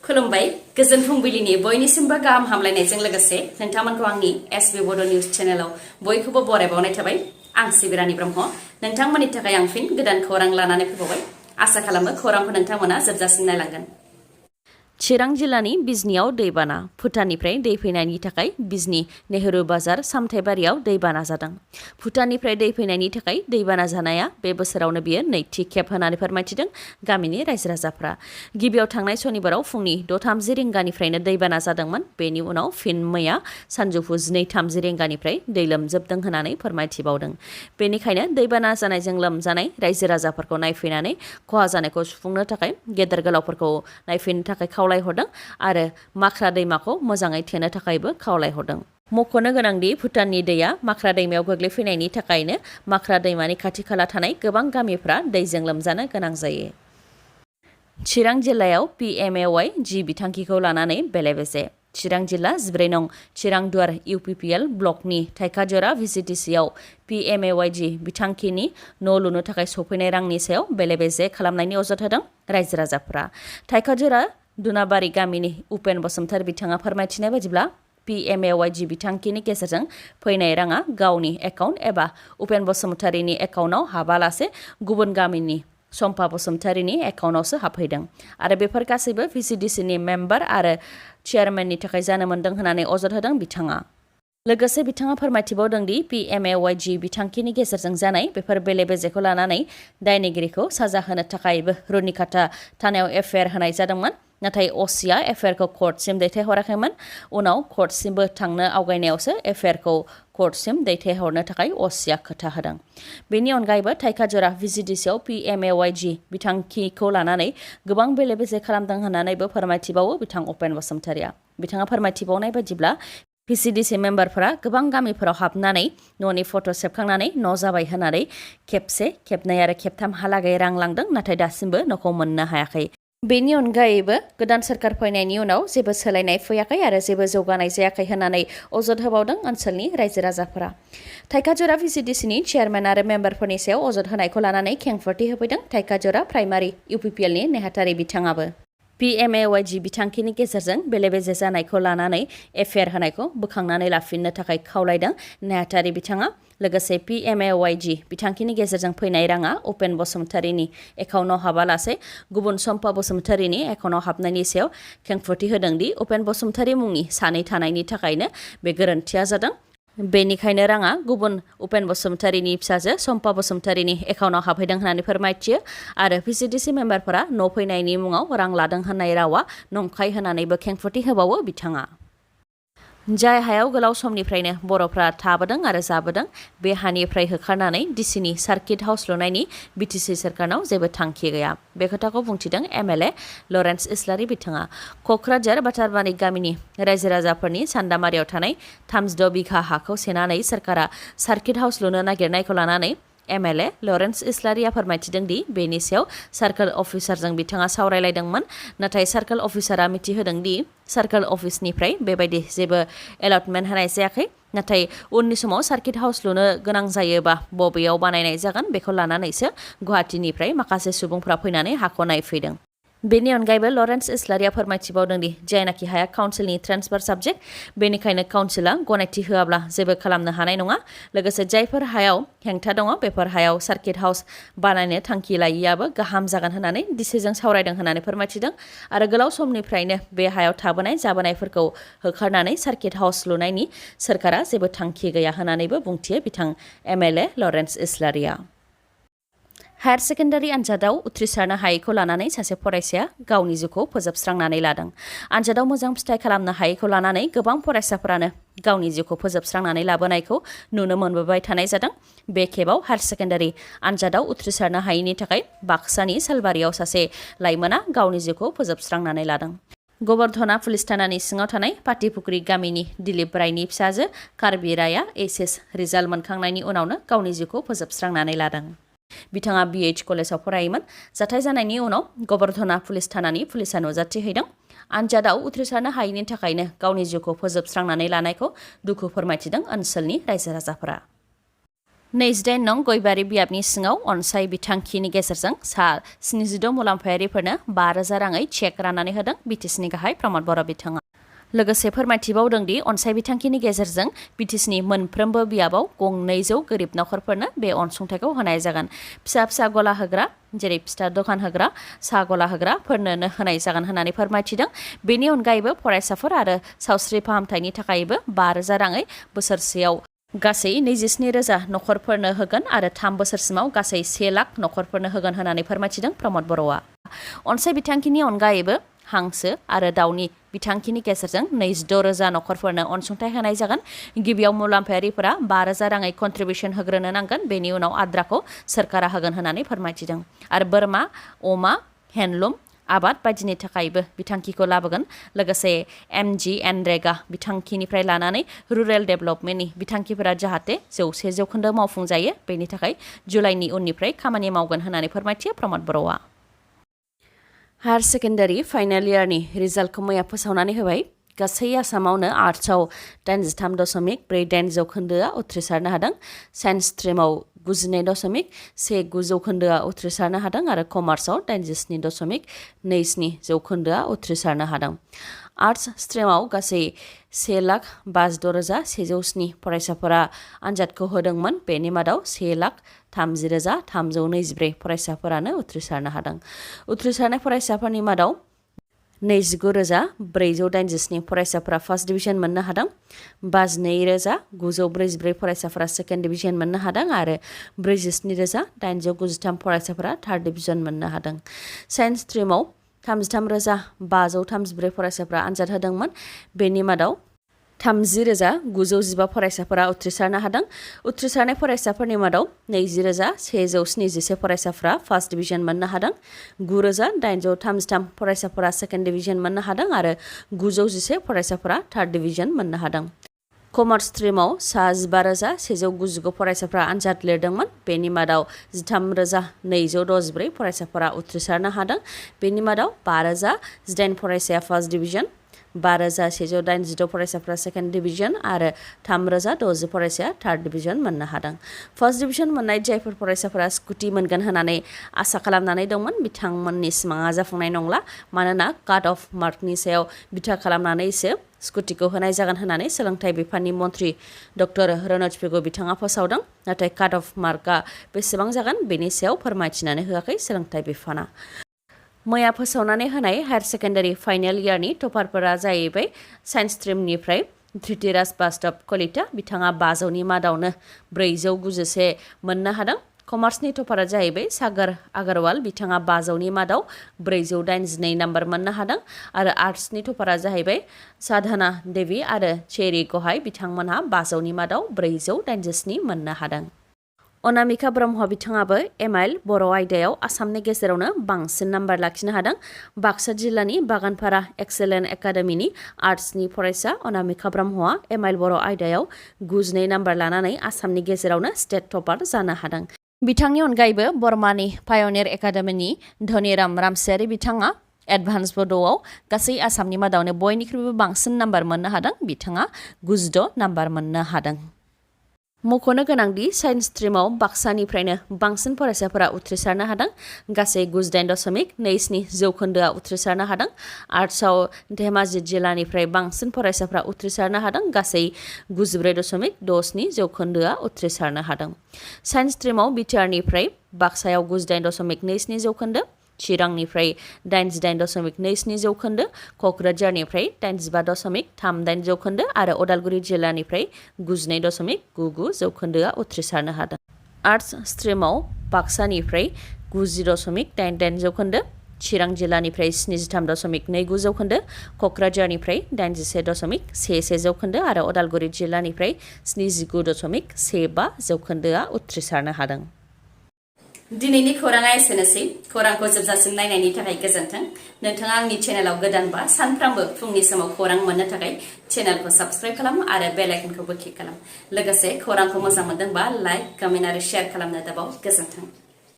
खुलुमबाय गोजोन फुंबिलिनि बयनिसिमबो गाहाम हामलायनायजों लोगोसे नोंथांमोनखौ आंनि एसबी बड निउज चेनेलाव बयखौबो बरायबावनाय थाबाय। आं सिबिरानि ब्रह्म नोंथांमोननि थाखाय आं फिन गोदान खौरां लानानै फैबावबाय। आसा खालामो खौरांखौ नोंथांमोना जोबजासिम नायलांगोन। चिरां जिल्लानि बिजनीयाव दैबाना, भुटाननिफ्राय दै फैनायनि थाखाय बिजनी नेहरू बाजार सामथाइबारियाव दैबाना जादों। भुटाननिफ्राय दै फैनायनि थाखाय दैबाना जानाया बे बोसोरावनो बियो नैथि खेब होननानै फोरमायथिदों गामिनि रायजो राजाफ्रा। गिबियाव थांनाय सनिबाराव फुंनि 6:30 रिंगानिफ्रायनो दैबाना जादोंमोन। बेनि उनाव फिन मैया सानजौफु 12:30 रिंगानिफ्राय दै लोमजोबदों होननानै फोरमायथिबावदों। बेनिखायनो दैबाना जानायजों लोमजानाय रायजो राजाफोरखौ नायफैनानै खहा जानायखौ सुफुंनो थाखाय गेदेर गोलावफोरखौ नायफैनो थाखाय खावलायहरदों आरो माख्रा दैमाखौ मोजाङै थेनो थाखायबो खावलायहरदों। मख'नो गोनांदि भुटाननि दैया माख्रा दैमायाव गोग्लैफैनायनि थाखायनो माख्रा दैमानि खाथि खाला थानाय गोबां गामिफ्रा दैजों लोमजानो गोनां जायो। चिरां जिल्लायाव PMAY जि बिथांखिखौ लानानै बेले-बेजे। चिरां जिल्ला 14 नं चिरां-दुवार UPPL ब्लकनि थाइखाजरा VCTC-आव PMAY जि बिथांखिनि न' लुनो थाखाय सफैनाय रांनि सायाव बेले-बेजे खालामनायनि अजद होदों रायजो राजाफोरा। थाइखाजरा दुनाबारि गामिनि उपेन बसुमतारी बिथाङा फोरमायथिनाय बायदिब्ला PMAY जि बिथांखिनि गेजेरजों फैनाय राङा गावनि एकाउन्ट एबा उपेन बसुमतारीनि एकाउन्टआव हाबालासे गुबुन गामिनि सम्पा बसुमतारीनि एकाउन्टआवसो हाबफैदों आरो बेफोर गासैबो VCDC-नि मेम्बार आरो चेयारमेननि थाखाय जानो मोन्दों होननानै अजद होदों बिथाङा। लोगोसे बिथाङा फोरमायथिबावदों दि PMAY जि बिथांखिनि गेजेरजों जानाय बेफोर बेले-बेजेखौ लानानै दायनिगिरिखौ साजा होनो थाखायबो रुनिकाटा थानायाव FIR होनाय जादोंमोन। नाथाय असिया FIR-खौ कर्टसिम दैथायहराखैमोन। उनाव कर्टसिमबो थांनो आवगायनायावसो FIR-खौ कर्टसिम दैथायहरनो थाखाय असिया खोथा होदों। बेनि अनगायैबो थाइखाजरा VCDC-आव PMAY जि बिथांखिखौ लानानै गोबां बेले-बेजे खालामदों होननानैबो फोरमायथिबावो बिथां उपेन बसुमतारीया। बिथाङा फोरमायथिबावनाय बायदिब्ला VCDC मेम्बारफोरा गोबां गामिफोराव हाबनानै न'नि फट' सेबखांनानै न' जाबाय होननानै खेबसे, खेबनै आरो खेबथामहालागै रां लांदों, नाथाय दासिमबो न'खौ मोननो हायाखै। बेनि अनगायैबो गोदान सोरखार फैनायनि उनाव जेबो सोलायनाय फैयाखै आरो जेबो जौगानाय जायाखै होननानै अजद होबावदों ओनसोलनि रायजो राजाफोरा। थाइखाजरा VCDC-नि चेयारमेन आरो मेम्बारफोरनि सायाव अजद होनायखौ लानानै खेंफोरथि होफैदों थाइखाजरा प्राइमारि UPPL-नि नेहाथारि बिथाङाबो। PMAY जि बिथांखिनि गेजेरजों बेले-बेजे जानायखौ लानानै FIR होनायखौ बोखांनानै लाफिननो थाखाय खावलायदों नेहाथारि बिथाङा। लोगोसे PMAY जि बिथांखिनि गेजेरजों फैनाय राङा उपेन बसुमतारीनि एकाउन्टआव हाबालासे गुबुन सम्पा बसुमतारीनि एकाउन्टआव हाबनायनि सायाव खेंफोरथि होदों दि उपेन बसुमतारी मुंनि सानै थानायनि थाखायनो बे गोरोन्थिया जादों। बेनिखायनो राङा गुबुन उपेन बसुमतारीनि फिसाजो सम्पा बसुमतारीनि एकाउन्टआव हाबहैदों होननानै फोरमायथियो आरो VCDC मेम्बारफोरा न' फैनायनि मुङाव रां लादों होननाय रावा नंखाय होननानैबो खेंफोरथि होबावो बिथाङा। जाय हायाव गोलाव समनिफ्रायनो बर'फ्रा थाबोदों आरो जाबोदों, बे हानिफ्राय होखारनानै डिसिनि सार्किट हाउस लुनायनि BTC सरकारनाव जेबो थांखि गैया। बे खोथाखौ बुंथिदों MLA लरेन्स इस्लारि बिथाङा। क'क्राझार बाटारबारि गामिनि रायजो राजाफोरनि सान्दामारियाव थानाय 36 बिघा हाखौ सेनानै सरकारा सार्किट हाउस लुनो नागिरनायखौ लानानै MLA लरेन्स इस्लारिया फोरमायथिदों दि बेनि सायाव सार्कल अफिसारजों बिथाङा सावरायलायदोंमोन, नाथाय सार्कल अफिसारा मिथिहोदों दि सार्कल अफिसनिफ्राय बेबायदि जेबो एलटमेन्ट होनाय जायाखै। नाथाय उननि समाव सार्किट हाउस लुनो गोनां जायोबा बबेयाव बानायनाय जागोन बेखौ लानानैसो गुवाहाटीनिफ्राय माखासे सुबुंफ्रा फैनानै हाखौ नायफैदों। बेनि अनगायैबो लरेन्स इस्लारिया फोरमायथिबावदों दि जायनाखि हाया काउन्सिलनि ट्रेन्सफार साबजेक्ट, बेनिखायनो काउन्सिला गनायथि होआब्ला जेबो खालामनो हानाय नङा। लोगोसे जायफोर हायाव हेंथा दङ बेफोर हायाव सार्किट हाउस बानायनो थांखि लायिआबो गाहाम जागोन होननानै डिसिजों सावरायदों होननानै फोरमायथिदों आरो गोलाव समनिफ्रायनो बे हायाव थाबोनाय जाबोनायफोरखौ होखारनानै सार्किट हाउस लुनायनि सोरखारा जेबो थांखि गैया होननानैबो बुंथियो बिथां MLA लरेन्स इस्लारिया। हायार सेकेन्डारि आनजादाव उथ्रिसारनो हायैखौ लानानै सासे फरायसाया गावनि जिउखौ फोजोबस्रांनानै लादों। आनजादाव मोजां फिथाइ खालामनो हायैखौ लानानै गोबां फरायसाफोरानो गावनि जिउखौ फोजोबस्रांनानै लाबोनायखौ नुनो मोनबोबाय थानाय जादों। बे खेबाव हायार सेकेन्डारि आनजादाव उथ्रिसारनो हायैनि थाखाय बाक्सानि सालबारियाव सासे लाइमोना गावनि जिउखौ फोजोबस्रांनानै लादों। गबर्धना पुलिस थानानि सिङाव थानाय पाटिपुख्रि गामिनि दिलीप रायनि फिसाजो कार्बि रायआ HS रिजाल्ट मोनखांनायनि उनावनो गावनि जिउखौ फोजोबस्रांनानै लादों। बिथाङा BH कलेजाव फरायोमोन। जाथाय जानायनि उनाव गबर्धना पुलिस थानानि पुलिसा नुजाथि हैदों। आनजादाव उथ्रिसारनो हायैनि थाखायनो गावनि जिउखौ फोजोबस्रांनानै लानायखौ दुखु फोरमायथिदों ओनसोलनि रायजो राजाफोरा। 28 नं गयबारि बियाबनि सिङाव अनसाय बिथांखिनि गेजेरजों सा 76 मुलाम्फायारिफोरनो 5,000 राङै चेक राननानै होदों बिटिसिनि गाहाय प्रमद बर' बिथाङा। लोगोसे फोरमायथिबावदों दि अनसाय बिथांखिनि गेजेरजों बिटिसिनि मोनफ्रोमबो बियाबाव 200 गोरिब नखरफोरनो बे अनसुंथाइखौ होनाय जागोन। फिसा फिसा गला होग्रा जेरै फिथा दखान होग्रा साहा गला होग्राफोरनो होनाय जागोन होननानै फोरमायथिदों। बेनि अनगायैबो फरायसाफोर आरो सावस्रि फाहामथायनि थाखायबो 5,000 राङै बोसोरसेयाव गासै 27,000 नखरफोरनो होगोन आरो 3 बोसोरसिमाव गासै 1 लाख नखरफोरनो होगोन होननानै फोरमायथिदों प्रमद बर'आ। अनसाय बिथांखिनि अनगायैबो हांसो आरो दाउनि बिथांखिनि गेजेरजों 26,000 नखरफोरनो अनसुंथाइ होनाय जागोन। गिबियाव मुलाम्फायारिफोरा 5,000 राङै कन्ट्रिबिउसन होग्रोनो नांगोन। बेनि उनाव आद्राखौ सोरखारा होगोन होननानै फोरमायथिदों। आरो बोरमा, अमा, हेन्डलुम आबाद बायदिनि थाखायबो बिथांखिखौ लाबोगोन। लोगोसे MGNरेगा बिथांखिनिफ्राय लानानै रुरेल डेभेलपमेन्टनि बिथांखिफोरा जाहाथे 100% मावफुंजायो बेनि थाखाय जुलाइनि उननिफ्राय खामानि मावगोन होननानै फोरमायथियो प्रमद बर'आ। हायार सेकेन्डारि फाइनाल इयारनि रिजाल्टखौ मैया फोसावनानै होबाय। गासै आसामावनो आर्ट्सआव 83.48 जौखोन्दोआ उथ्रिसारनो हादों। साइन्स स्ट्रिमाव 92.19 जौखोन्दोआ उथ्रिसारनो हादों आरो कमार्सआव 87.27 जौखोन्दोआ उथ्रिसारनो हादों। आर्ट्स स्ट्रिमाव गासै 1,52,107 फरायसाफोरा आनजादखौ होदोंमोन। बेनि मादाव 1,30,324 फरायसाफोरानो उथ्रिसारनो हादों। उथ्रिसारनाय फरायसाफोरनि मादाव 29,487 फरायसाफोरा फार्स्ट डिभिजन मोननो हादों। 52,944 फरायसाफोरा सेकेन्ड डिभिजन मोननो हादों आरो 47,893 फरायसाफोरा थार्ड डिभिजन मोननो हादों। साइन्स स्ट्रिमाव 33,534 फरायसाफोरा आनजाद होदोंमोन। बेनि मादाव 30,915 फरायसाफोरा उथ्रिसारनो हादों। उथ्रिसारनाय फरायसाफोरनि मादाव 20,177 फरायसाफोरा फार्स्ट डिभिजन मोननो हादों। 9,833 फरायसाफोरा सेकेन्ड डिभिजन मोननो हादों आरो 911 फरायसाफोरा थार्ड डिभिजन मोननो हादों। कमार्स स्ट्रिमाव 15,195 फरायसाफोरा आनजाद लिरदोंमोन। बेनि मादाव 13,264 फरायसाफोरा उथ्रिसारनो हादों। बेनि मादाव 5,018 फरायसाया फार्स्ट डिभिजन, 5,186 फरायसाफोरा सेकेन्ड डिभिजन आरो 3,060 फरायसाया थार्ड डिभिजन मोननो हादों। फार्स्ट डिभिजन मोननाय जायफोर फरायसाफोरा स्कुटि मोनगोन होननानै आसा खालामनानै दंमोन बिथांमोननि सिमाङा जाफुंनाय नंला। मानोना काट अफ मार्कनि सायाव बिथा खालामनानैसो स्कुटिखौ होनाय जागोन होननानै सोलोंथाइ बिफाननि मन्थ्रि डक्टर रनज पेगु बिथाङा फोसावदों। नाथाय काट अफ मार्कआ बेसेबां जागोन बेनि सायाव फोरमायथिनानै होआखै सोलोंथाइ बिफाना। मैया फोसावनानै होनाय हायार सेकेन्डारि फाइनाल इयारनि टपारफोरा जाहैबाय साइन्स स्ट्रिमनिफ्राय धृतिराज बास्तव कलिता बिथाङा 500नि मादावनो 491 मोननो हादों। कमार्सनि टपारा जाहैबाय सागर आगरवाल बिथाङा 500नि मादाव 482 नाम्बार मोननो हादों आरो आर्ट्सनि टपारा जाहैबाय साधना देवी आरो चेरी गहाय बिथांमोनहा 500नि मादाव 487 मोननो हादों। अनामिका ब्रह्म बिथाङाबो एमआइएल बर' आयदायाव आसामनि गेजेरावनो बांसिन नाम्बार लाखिनो हादों। बाक्सा जिल्लानि बागानपारा एक्सेलेन्ट एकाडेमिनि आर्ट्सनि फरायसा अनामिका ब्रह्मआ एमआइएल बर' आयदायाव 92 नाम्बार लानानै आसामनि गेजेरावनो स्टेट टपार जानो हादों। बिथांनि अनगायैबो बर्मानि पायनियर एकाडेमिनि धनिराम रामसियारि बिथाङा एडभान्स बड'आव गासै आसामनि मादावनो बयनिख्रुइबो बांसिन नाम्बार मोननो हादों। बिथाङा 96 नाम्बार मोननो हादों। मख'नो गोनांदि साइन्स स्ट्रिमाव बाक्सानिफ्रायनो बांसिन फरायसाफोरा उथ्रिसारनो हादों। गासै 98.27 जौखोन्दोआ उथ्रिसारनो हादों। आर्ट्सआव धेमाजि जिल्लानिफ्राय बांसिन फरायसाफोरा उथ्रिसारनो हादों। गासै 94.62 जौखोन्दोआ उथ्रिसारनो हादों। साइन्स स्ट्रिमाव बिटिआरनिफ्राय बाक्सायाव 98.27 जौखोन्दो, चिरांनिफ्राय 88.27 जौखोन्दो, क'क्राझारनिफ्राय 85.38 जौखोन्दो आरो उदालगुरि जिल्लानिफ्राय 92.99 जौखोन्दोआ उथ्रिसारनो हादों। आर्ट्स स्ट्रिमाव बाक्सानिफ्राय 90.88 जौखोन्दो, चिरां जिल्लानिफ्राय 73.29 जौखोन्दो, क'क्राझारनिफ्राय 81.11 जौखोन्दो आरो उदालगुरि जिल्लानिफ्राय 79.15 जौखोन्दोआ उथ्रिसारनो हादों। दिनैनि खौराङा एसेनोसै। खौरांखौ जोबजासिम नायनायनि थाखाय गोजोन्थों। नोंथाङा आंनि चेनेलाव गोदानबा सानफ्रामबो फुंनि समाव खौरां मोननो थाखाय चेनेलखौ साबस्क्राइब खालाम आरो बेल आइकनखौबो क्लिक खालाम। लोगोसे खौरांखौ मोजां मोनदोंबा लाइक, कमेन्ट आरो शेयार खालामनो दाबाव। गोजोन्थों।